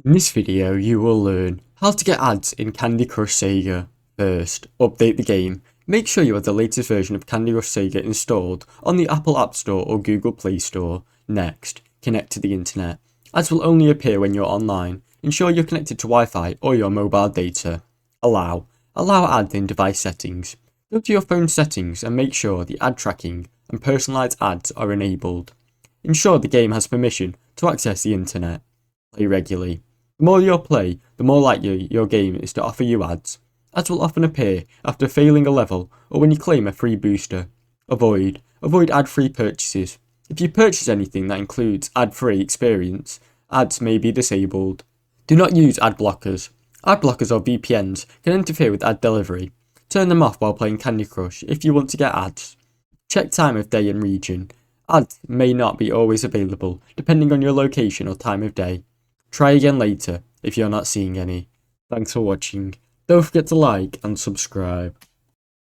In this video, you will learn how to get ads in Candy Crush Saga. First, update the game. Make sure you have the latest version of Candy Crush Saga installed on the Apple App Store or Google Play Store. Next, connect to the internet. Ads will only appear when you're online. Ensure you're connected to Wi-Fi or your mobile data. Allow ads in device settings. Go to your phone settings and make sure the ad tracking and personalized ads are enabled. Ensure the game has permission to access the internet. Play regularly. The more you'll play, the more likely your game is to offer you ads. Ads will often appear after failing a level or when you claim a free booster. Avoid ad-free purchases. If you purchase anything that includes ad-free experience, ads may be disabled. Do not use ad blockers. Ad blockers or VPNs can interfere with ad delivery. Turn them off while playing Candy Crush if you want to get ads. Check time of day and region. Ads may not be always available depending on your location or time of day. Try again later if you're not seeing any. Thanks for watching. Don't forget to like and subscribe.